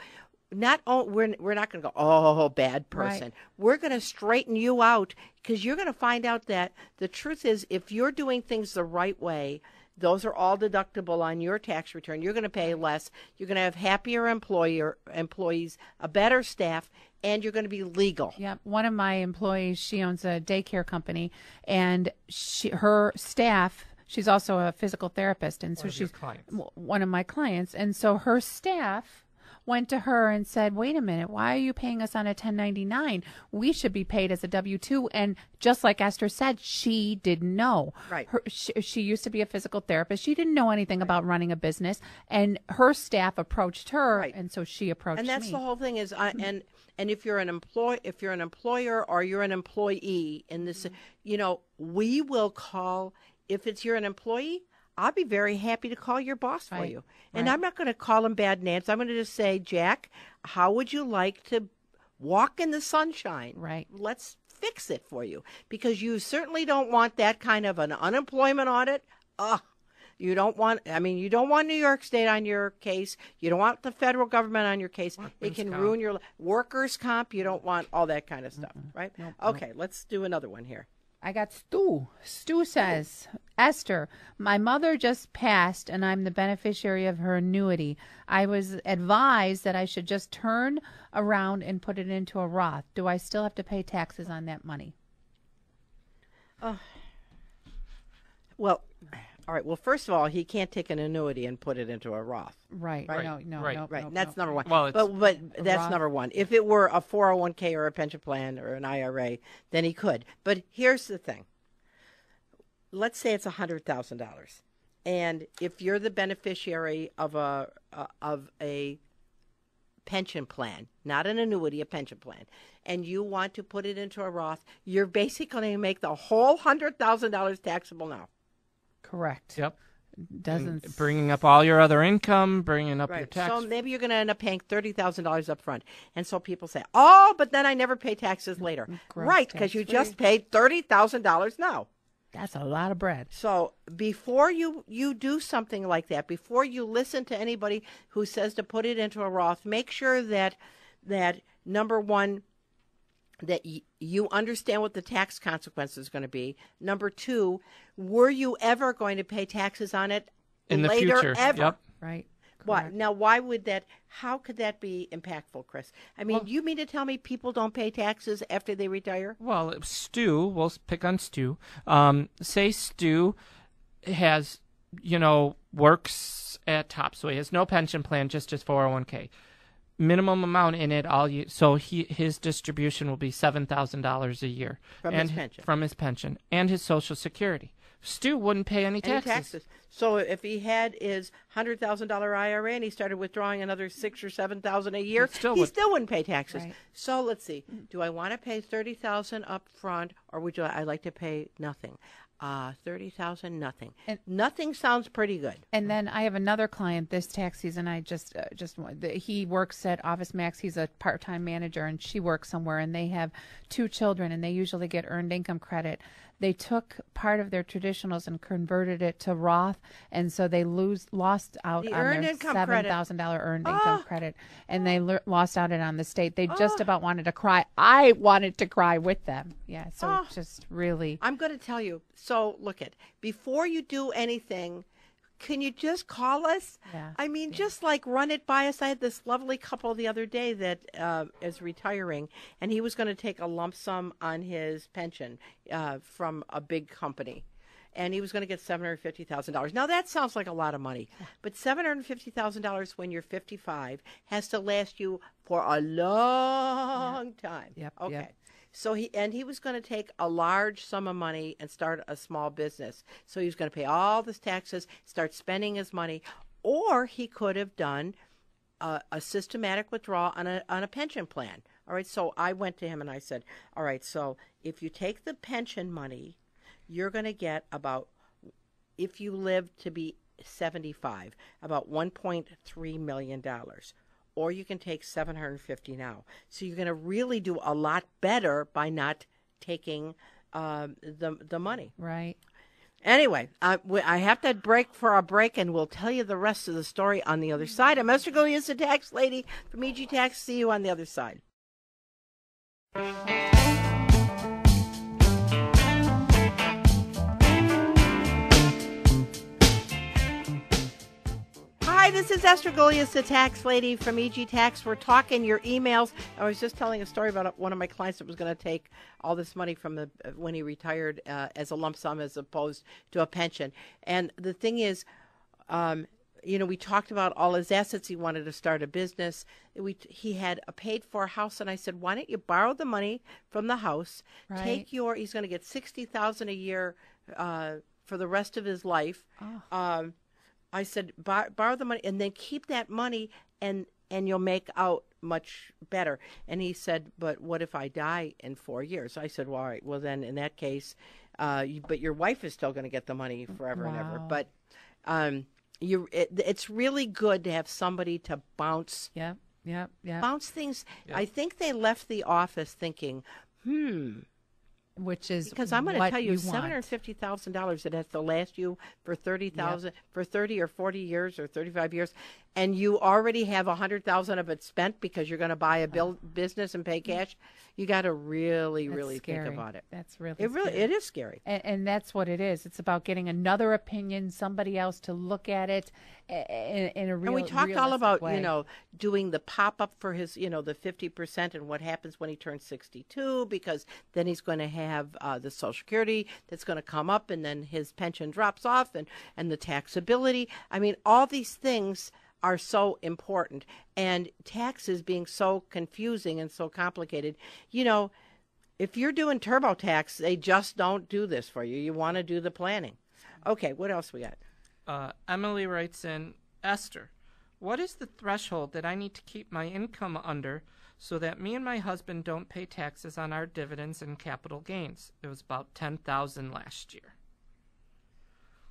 Speaker 3: We're not going to go, oh, bad person.
Speaker 4: Right.
Speaker 3: We're going to straighten you out, because you're going to find out that the truth is, if you're doing things the right way, those are all deductible on your tax return. You're going to pay less. You're going to have happier employees, a better staff, and you're going to be legal.
Speaker 4: Yeah, one of my employees, she owns a daycare company, and her staff, she's also a physical therapist, and so
Speaker 5: One of your
Speaker 4: she's
Speaker 5: clients.
Speaker 4: one of my clients, and so her staff went to her and said, wait a minute, why are you paying us on a 1099? We should be paid as a W-2. And just like Esther said, she didn't know.
Speaker 3: Right.
Speaker 4: She used to be a physical therapist. She didn't know anything about running a business. And her staff approached her,
Speaker 3: Right.
Speaker 4: and so she approached
Speaker 3: And that's
Speaker 4: me.
Speaker 3: the whole thing is, and if you're an employer or you're an employee in this, we will call. If you're an employee, I'll be very happy to call your boss for
Speaker 4: Right,
Speaker 3: you. And
Speaker 4: right.
Speaker 3: I'm not going to call him bad names. I'm going to just say, Jack, how would you like to walk in the sunshine?
Speaker 4: Right.
Speaker 3: Let's fix it for you, because you certainly don't want that kind of an unemployment audit. You don't want New York State on your case. You don't want the federal government on your case. It can ruin your workers' comp. You don't want all that kind of stuff, right? Okay, let's do another one here.
Speaker 4: I got Stu. Stu says, Esther, my mother just passed and I'm the beneficiary of her annuity. I was advised that I should just turn around and put it into a Roth. Do I still have to pay taxes on that money?
Speaker 3: Well, all right. Well, first of all, he can't take an annuity and put it into a Roth.
Speaker 4: Right.
Speaker 5: Right.
Speaker 4: No.
Speaker 5: Right.
Speaker 3: Right.
Speaker 4: No,
Speaker 3: That's number one.
Speaker 5: Well, it's
Speaker 3: but that's
Speaker 4: Roth.
Speaker 3: number one. If it were a 401k or a pension plan or an IRA, then he could. But here's the thing. Let's say it's $100,000, and if you're the beneficiary of a pension plan, not an annuity, a pension plan, and you want to put it into a Roth, you're basically going to make the whole $100,000 taxable now.
Speaker 4: Correct.
Speaker 5: Yep.
Speaker 4: Doesn't
Speaker 5: Bringing up all your other income, bringing up your
Speaker 3: Right.
Speaker 5: tax.
Speaker 3: So maybe you're going to end up paying $30,000 up front. And so people say, oh, but then I never pay taxes later.
Speaker 4: Gross
Speaker 3: Right, because you
Speaker 4: tax-free.
Speaker 3: just paid $30,000 now.
Speaker 4: That's a lot of bread.
Speaker 3: So before you do something like that, before you listen to anybody who says to put it into a Roth, make sure that number one, that you understand what the tax consequence is going to be. Number two, were you ever going to pay taxes on it
Speaker 5: in the
Speaker 3: later
Speaker 5: future.
Speaker 3: ever?
Speaker 5: Yep.
Speaker 4: Right.
Speaker 3: Why?
Speaker 4: Correct.
Speaker 3: Now, why would that? How could that be impactful, Chris? I mean, you mean to tell me people don't pay taxes after they retire?
Speaker 5: Well, Stu, we'll pick on Stu. Say Stu has, works at Topsway, he has no pension plan, just his 401k. Minimum amount in it, his distribution will be $7,000 a year
Speaker 3: From his pension.
Speaker 5: From his pension and his Social Security. Stu wouldn't pay any taxes.
Speaker 3: So if he had his $100,000 IRA and he started withdrawing another $6,000 or $7,000 a year, he still wouldn't pay taxes.
Speaker 4: Right.
Speaker 3: So let's see. Do I want to pay $30,000 up front, or would I like to pay nothing? $30,000, nothing.
Speaker 4: And-
Speaker 3: Nothing sounds pretty good.
Speaker 4: And then I have another client this tax season. I he works at Office Max. He's a part-time manager, and she works somewhere. And they have 2 children, and they usually get earned income credit. They took part of their traditionals and converted it to Roth, and so they lost out
Speaker 3: The
Speaker 4: on
Speaker 3: earned
Speaker 4: their
Speaker 3: income credit.
Speaker 4: $7,000 earned income credit, and they lost out it on the state. They just about wanted to cry. I wanted to cry with them. Yeah, so it's just really.
Speaker 3: I'm going to tell you. So look before you do anything, can you just call us?
Speaker 4: Yeah,
Speaker 3: I mean, just like run it by us. I had this lovely couple the other day that is retiring, and he was going to take a lump sum on his pension from a big company. And he was going to get $750,000. Now, that sounds like a lot of money, but $750,000 when you're 55 has to last you for a long time.
Speaker 4: Yep,
Speaker 3: Okay.
Speaker 4: yep.
Speaker 3: So he was going to take a large sum of money and start a small business. So he was going to pay all his taxes, start spending his money, or he could have done a systematic withdrawal on a pension plan. All right. So I went to him and I said, all right, so if you take the pension money, you're going to get about, if you live to be 75, about $1.3 million. Or you can take $750 now. So you're going to really do a lot better by not taking the money.
Speaker 4: Right.
Speaker 3: Anyway, I have to break for a break, and we'll tell you the rest of the story on the other side. I'm Esther Golias, the tax lady from EG Tax. See you on the other side. Hi, this is Esther Golias, the tax lady from EG Tax. We're talking your emails. I was just telling a story about one of my clients that was going to take all this money from when he retired as a lump sum as opposed to a pension. And the thing is, we talked about all his assets. He wanted to start a business. He had a paid-for house, and I said, why don't you borrow the money from the house?
Speaker 4: Right.
Speaker 3: He's going to get $60,000 a year for the rest of his life.
Speaker 4: Oh.
Speaker 3: I said, borrow the money, and then keep that money, and you'll make out much better. And he said, but what if I die in 4 years? I said, well, all right, well, then in that case, but your wife is still going to get the money forever and ever.
Speaker 4: Wow.
Speaker 3: But it's really good to have somebody to bounce
Speaker 4: Yep.
Speaker 3: things. I think they left the office thinking,
Speaker 4: Which is
Speaker 3: because I'm going to
Speaker 4: what
Speaker 3: tell you,
Speaker 4: want.
Speaker 3: $750,000 that has to last you for 30 or 40 years or 35 years, and you already have 100,000 of it spent because you're going to buy a business and pay cash. You got to really,
Speaker 4: That's
Speaker 3: really
Speaker 4: scary.
Speaker 3: think about it.
Speaker 4: That's really
Speaker 3: It is scary.
Speaker 4: And that's what it is. It's about getting another opinion, somebody else to look at it in a real.
Speaker 3: And we talked all about
Speaker 4: way.
Speaker 3: doing the pop up for his the 50% and what happens when he turns 62, because then he's going to have the Social Security that's going to come up, and then his pension drops off, and the taxability. I mean, all these things are so important, and taxes being so confusing and so complicated. If you're doing TurboTax, they just don't do this for you. You want to do the planning. Okay, what else we got?
Speaker 5: Emily writes in, Esther, what is the threshold that I need to keep my income under so that me and my husband don't pay taxes on our dividends and capital gains? It was about $10,000 last year.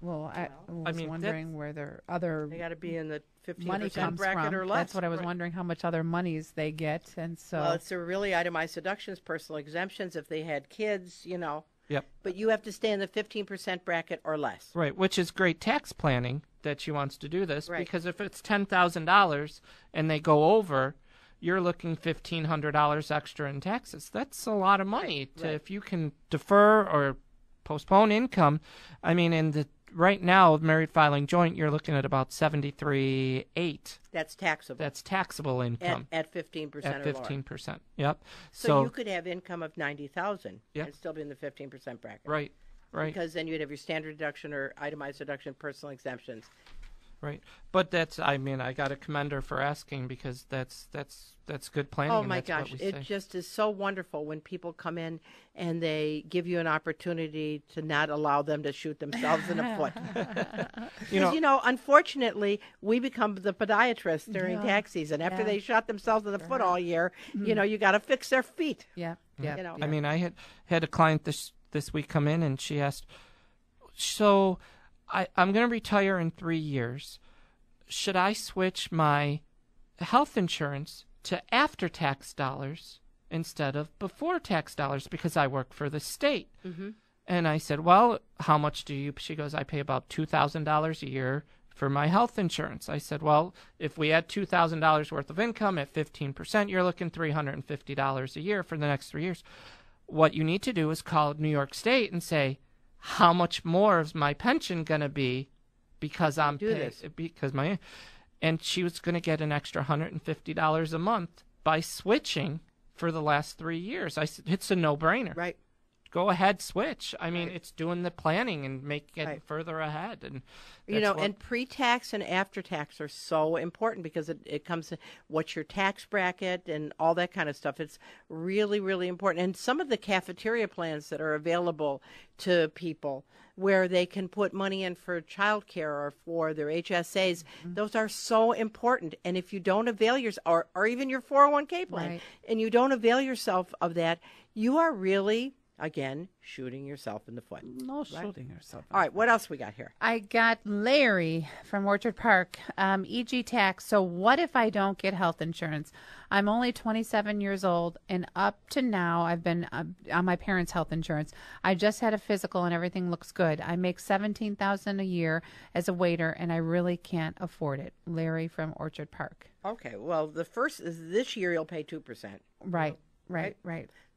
Speaker 4: Well, I was
Speaker 5: mean,
Speaker 4: wondering where there other
Speaker 3: They got to be in the
Speaker 4: money
Speaker 3: 15%
Speaker 4: comes
Speaker 3: bracket
Speaker 4: from.
Speaker 3: or less.
Speaker 4: That's what I was wondering, how much other monies they get, and so.
Speaker 3: Well, it's a really itemized deductions, personal exemptions if they had kids,
Speaker 5: Yep.
Speaker 3: But you have to stay in the 15% bracket or less.
Speaker 5: Right, which is great tax planning that she wants to do this,
Speaker 3: Right.
Speaker 5: because if it's $10,000 and they go over, you're looking $1,500 extra in taxes. That's a lot of money.
Speaker 3: Right.
Speaker 5: If you can defer or postpone income. I mean, right now, married filing joint, you're looking at about $73,800.
Speaker 3: That's taxable.
Speaker 5: That's taxable income
Speaker 3: at 15%
Speaker 5: at
Speaker 3: or lower.
Speaker 5: 15%. Yep.
Speaker 3: So you could have income of $90,000
Speaker 5: Yep.
Speaker 3: and still be in the 15% bracket.
Speaker 5: Right.
Speaker 3: Because then you'd have your standard deduction or itemized deduction, personal exemptions.
Speaker 5: Right. But I got to commend her for asking, because that's good planning.
Speaker 3: Oh
Speaker 5: and
Speaker 3: my
Speaker 5: that's what
Speaker 3: gosh,
Speaker 5: we
Speaker 3: it
Speaker 5: say.
Speaker 3: just is so wonderful when people come in and they give you an opportunity to not allow them to shoot themselves in the foot. Because, unfortunately, we become the podiatrists during tax season. After they shot themselves in the foot all year, you got to fix their feet.
Speaker 4: Yeah.
Speaker 5: I mean, I had a client this week come in, and she asked, so I'm going to retire in 3 years. Should I switch my health insurance to after-tax dollars instead of before-tax dollars, because I work for the state?
Speaker 3: Mm-hmm.
Speaker 5: And I said, well, how much do you? She goes, I pay about $2,000 a year for my health insurance. I said, well, if we had $2,000 worth of income at 15%, you're looking $350 a year for the next 3 years. What you need to do is call New York State and say, how much more is my pension going to be because I'm and she was going to get an extra $150 a month by switching for the last 3 years. I said, it's a no-brainer.
Speaker 3: Right.
Speaker 5: Go ahead, switch. I mean,
Speaker 3: Right.
Speaker 5: it's doing the planning and making
Speaker 3: Right.
Speaker 5: it further ahead. And
Speaker 3: And pre-tax and after-tax are so important because it comes to what's your tax bracket and all that kind of stuff. It's really, really important. And some of the cafeteria plans that are available to people where they can put money in for childcare or for their HSAs, those are so important. And if you don't avail yourself, or even your 401k plan,
Speaker 4: Right.
Speaker 3: and you don't avail yourself of that, you are really, again, shooting yourself in the foot.
Speaker 4: No shooting yourself.
Speaker 3: All right, what else we got here?
Speaker 4: I got Larry from Orchard Park, EG Tax. So what if I don't get health insurance? I'm only 27 years old, and up to now, I've been on my parents' health insurance. I just had a physical, and everything looks good. I make $17,000 a year as a waiter, and I really can't afford it. Larry from Orchard Park.
Speaker 3: Okay, well, the first is this year you'll pay 2%.
Speaker 4: Right.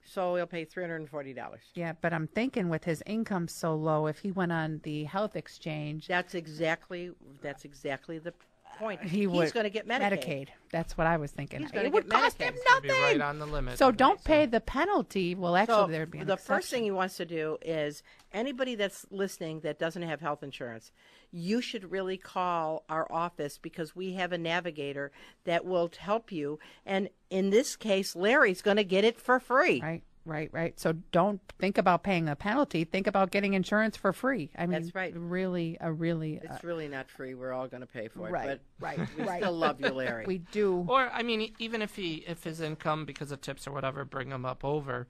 Speaker 3: So he'll pay $340.
Speaker 4: Yeah, but I'm thinking with his income so low, if he went on the health exchange,
Speaker 3: That's exactly the point.
Speaker 4: He would.
Speaker 3: He's going to get Medicaid.
Speaker 4: That's what I was thinking.
Speaker 3: He's gonna
Speaker 4: It would
Speaker 3: get
Speaker 4: cost him
Speaker 3: Medicaid.
Speaker 5: It'd be
Speaker 4: nothing.
Speaker 5: right on the limit.
Speaker 4: So don't pay the penalty. Well, actually,
Speaker 3: So
Speaker 4: there'd be an
Speaker 3: the first
Speaker 4: exception.
Speaker 3: thing he wants to do is anybody that's listening that doesn't have health insurance, you should really call our office because we have a navigator that will help you. And in this case, Larry's going to get it for free.
Speaker 4: Right. So don't think about paying a penalty. Think about getting insurance for free. I mean,
Speaker 3: That's right.
Speaker 4: Really,
Speaker 3: It's really not free. We're all going to pay for it.
Speaker 4: right.
Speaker 3: We still love you, Larry.
Speaker 4: We do.
Speaker 5: Or I mean, even if his income because of tips or whatever bring him up over,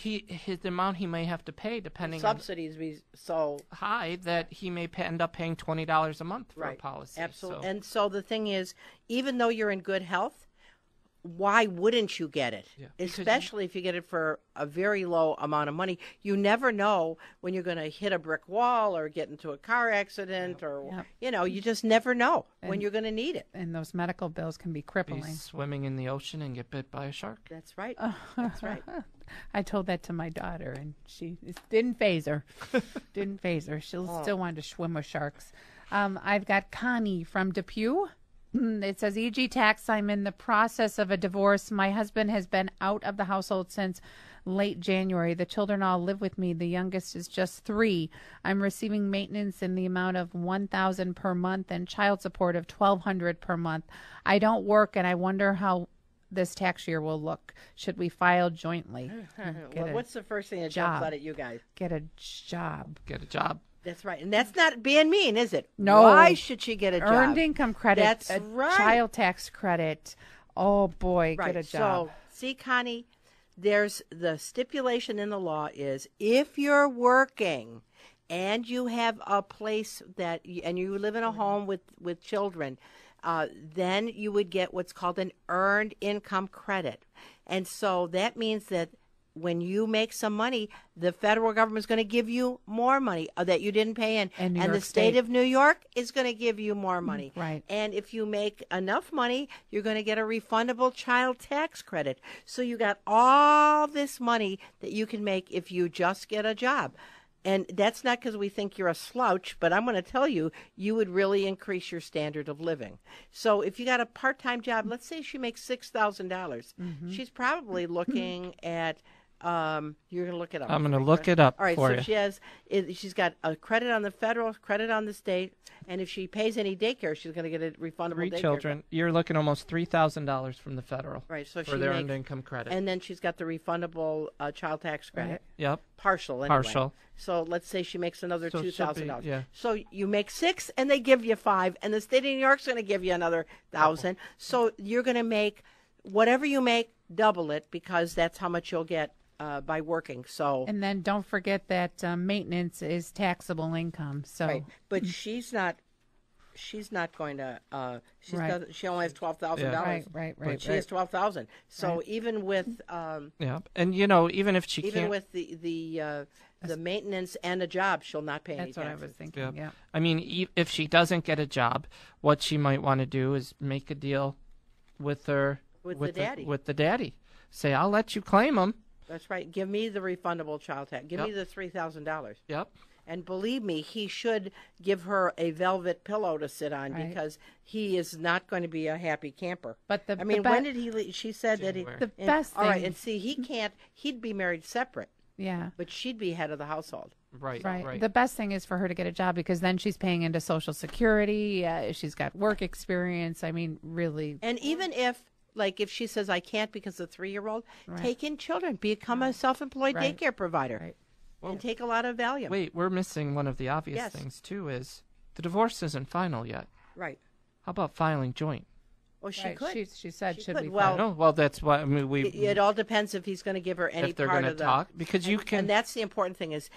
Speaker 5: the amount he may have to pay depending on
Speaker 3: Subsidies be so
Speaker 5: high that he may end up paying $20 a month for a policy.
Speaker 3: Absolutely.
Speaker 5: So.
Speaker 3: And so the thing is, even though you're in good health, why wouldn't you get it?
Speaker 5: Yeah.
Speaker 3: Especially if you get it for a very low amount of money. You never know when you're going to hit a brick wall or get into a car accident or, you just never know when you're going to need it.
Speaker 4: And those medical bills can be crippling.
Speaker 5: Be swimming in the ocean and get bit by a shark.
Speaker 3: That's right. That's right.
Speaker 4: I told that to my daughter, and it didn't phase her. Didn't phase her. She still wanted to swim with sharks. I've got Connie from Depew. It says, E.G. Tax, I'm in the process of a divorce. My husband has been out of the household since late January. The children all live with me. The youngest is just 3. I'm receiving maintenance in the amount of $1,000 per month and child support of $1,200 per month. I don't work, and I wonder how this tax year will look. Should we file jointly?
Speaker 3: What's the first thing that jumps out at you guys?
Speaker 4: Get a job.
Speaker 5: Get a job.
Speaker 3: That's right. And that's not being mean, is it?
Speaker 4: No.
Speaker 3: Why should she get a job?
Speaker 4: Earned income credit.
Speaker 3: That's
Speaker 4: a
Speaker 3: right.
Speaker 4: Child tax credit. Oh, boy,
Speaker 3: Right.
Speaker 4: get a job.
Speaker 3: So, see, Connie, there's the stipulation in the law is if you're working and you have a place and you live in a home with children, then you would get what's called an earned income credit. And so that means that when you make some money, the federal government is going to give you more money that you didn't pay in.
Speaker 4: And New
Speaker 3: the
Speaker 4: York
Speaker 3: state
Speaker 4: State.
Speaker 3: of New York is going to give you more money.
Speaker 4: Right.
Speaker 3: And if you make enough money, you're going to get a refundable child tax credit. So you got all this money that you can make if you just get a job. And that's not because we think you're a slouch, but I'm going to tell you, you would really increase your standard of living. So if you got a part-time job, let's say she makes $6,000, she's probably looking at you're going to look it up.
Speaker 5: I'm going to look it up
Speaker 3: All right,
Speaker 5: for
Speaker 3: so
Speaker 5: you.
Speaker 3: she's got a credit on the federal, credit on the state, and if she pays any daycare, she's going to get a refundable
Speaker 5: 3
Speaker 3: daycare.
Speaker 5: children. You're looking almost $3,000 from the federal.
Speaker 3: Right, so
Speaker 5: for
Speaker 3: she
Speaker 5: their
Speaker 3: makes,
Speaker 5: earned income credit.
Speaker 3: and then she's got the refundable child tax credit.
Speaker 5: Yep.
Speaker 3: Partial, anyway.
Speaker 5: Partial.
Speaker 3: So let's say she makes another
Speaker 5: So it should be,
Speaker 3: $2,000.
Speaker 5: yeah.
Speaker 3: So you make 6, and they give you 5, and the state of New York's going to give you another 1,000. So you're going to make whatever you make, double it because that's how much you'll get by working. So
Speaker 4: And then don't forget that maintenance is taxable income. So
Speaker 3: right, but she's not going to.
Speaker 4: Right.
Speaker 3: She only has $12,000.
Speaker 5: Yeah.
Speaker 4: Right.
Speaker 3: But she has 12,000. So
Speaker 4: Right.
Speaker 3: even with
Speaker 5: Yeah. And even if she
Speaker 3: even
Speaker 5: can't,
Speaker 3: with the maintenance and a job, she'll not pay any
Speaker 4: that's what I
Speaker 3: taxes.
Speaker 4: was thinking.
Speaker 5: yeah.
Speaker 4: Yeah.
Speaker 5: I mean, if she doesn't get a job, what she might want to do is make a deal with her
Speaker 3: With the daddy.
Speaker 5: With the daddy, say, "I'll let you claim them."
Speaker 3: That's right. Give me the refundable child tax. Give me the $3,000.
Speaker 5: Yep.
Speaker 3: And believe me, he should give her a velvet pillow to sit on
Speaker 4: Right.
Speaker 3: because he is not going to be a happy camper.
Speaker 4: But
Speaker 3: I mean, when did he leave? She said
Speaker 5: January.
Speaker 3: that he.
Speaker 4: The best
Speaker 3: All right,
Speaker 4: thing-
Speaker 3: and see, he can't. He'd be married separate,
Speaker 4: Yeah.
Speaker 3: but she'd be head of the household.
Speaker 5: Right.
Speaker 4: Right. The best thing is for her to get a job because then she's paying into Social Security. She's got work experience. I mean, really.
Speaker 3: And even if she says I can't because of the 3-year-old, take in children, become a self-employed
Speaker 4: Right.
Speaker 3: daycare provider,
Speaker 4: Right.
Speaker 3: and take a lot of Valium.
Speaker 5: Wait, we're missing one of the obvious
Speaker 3: Yes.
Speaker 5: things too. Is the divorce isn't final yet?
Speaker 3: Right.
Speaker 5: How about filing joint?
Speaker 3: Well, she
Speaker 4: Right.
Speaker 3: could.
Speaker 4: She said
Speaker 3: She
Speaker 4: should
Speaker 3: could.
Speaker 4: we
Speaker 3: Well,
Speaker 4: file?
Speaker 5: No. Well, that's why. I mean,
Speaker 3: It all depends if he's going to give her any
Speaker 5: if they're
Speaker 3: part
Speaker 5: going to
Speaker 3: of the
Speaker 5: talk, because you can.
Speaker 3: And that's the important thing is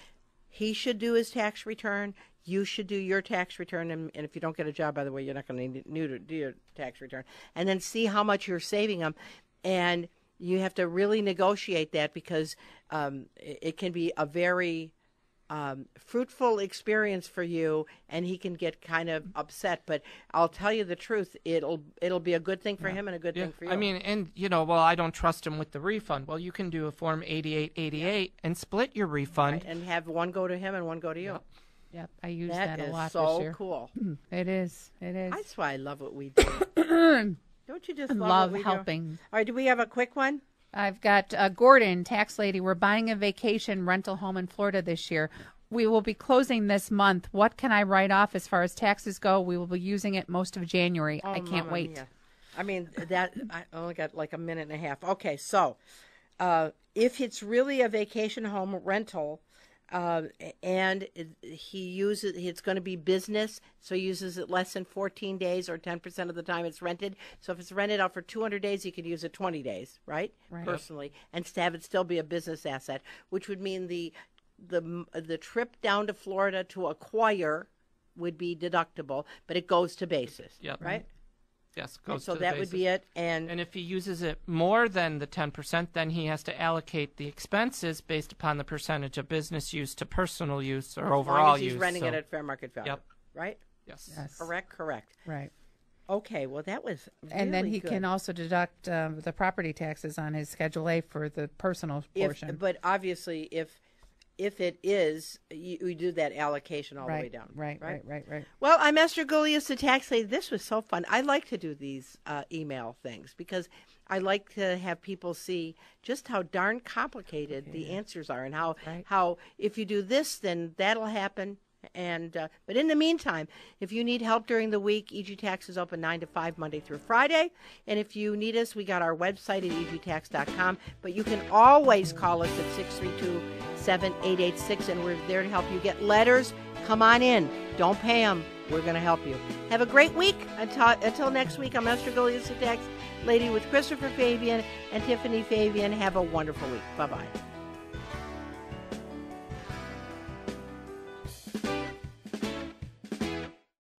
Speaker 3: he should do his tax return. You should do your tax return. And if you don't get a job, by the way, you're not going to need to do your tax return. And then see how much you're saving them. And you have to really negotiate that because it can be a very fruitful experience for you, and he can get kind of upset. But I'll tell you the truth, it'll be a good thing for him and a good thing for you.
Speaker 5: I mean, and well, I don't trust him with the refund. Well, you can do a form 8888 and split your refund.
Speaker 3: Right, and have one go to him and one go to you.
Speaker 4: Yep, I use that a lot
Speaker 3: is so
Speaker 4: this year.
Speaker 3: cool.
Speaker 4: It is. It is.
Speaker 3: That's why I love what we do. Don't you just love what we
Speaker 4: helping.
Speaker 3: do? All right, do we have a quick one?
Speaker 4: I've got Gordon, tax lady. We're buying a vacation rental home in Florida this year. We will be closing this month. What can I write off as far as taxes go? We will be using it most of January. I can't
Speaker 3: Mamma
Speaker 4: wait.
Speaker 3: mia. I mean, I only got like a minute and a half. Okay, so if it's really a vacation home rental, and it's going to be business, so he uses it less than 14 days or 10% of the time it's rented. So if it's rented out for 200 days, you could use it 20 days, right? Personally, and have it still be a business asset, which would mean the trip down to Florida to acquire would be deductible, but it goes to basis, right?
Speaker 5: Yes, goes
Speaker 3: so
Speaker 5: to
Speaker 3: that
Speaker 5: the
Speaker 3: would
Speaker 5: basis.
Speaker 3: be it. And
Speaker 5: if he uses it more than the 10%, then he has to allocate the expenses based upon the percentage of business use to personal use or overall
Speaker 3: as long as he's
Speaker 5: use.
Speaker 3: renting it at fair market value, right?
Speaker 5: Yes.
Speaker 3: Correct.
Speaker 4: Right.
Speaker 3: Okay, well, that was really
Speaker 4: And then he
Speaker 3: good.
Speaker 4: can also deduct the property taxes on his Schedule A for the personal portion.
Speaker 3: But obviously, if it is, you do that allocation all the way down.
Speaker 4: Right.
Speaker 3: Well, I'm Esther Gulius, the tax lady. This was so fun. I like to do these email things because I like to have people see just how darn complicated the answers are and how if you do this, then that'll happen. And but in the meantime, if you need help during the week, EG Tax is open 9 to 5 Monday through Friday. And if you need us, we got our website at egtax.com. But you can always call us at 632-7886, and we're there to help you get letters. Come on in. Don't pay them. We're going to help you. Have a great week. Until next week, I'm Esther Gulius, the tax lady with Christopher Fabian and Tiffany Fabian. Have a wonderful week. Bye-bye.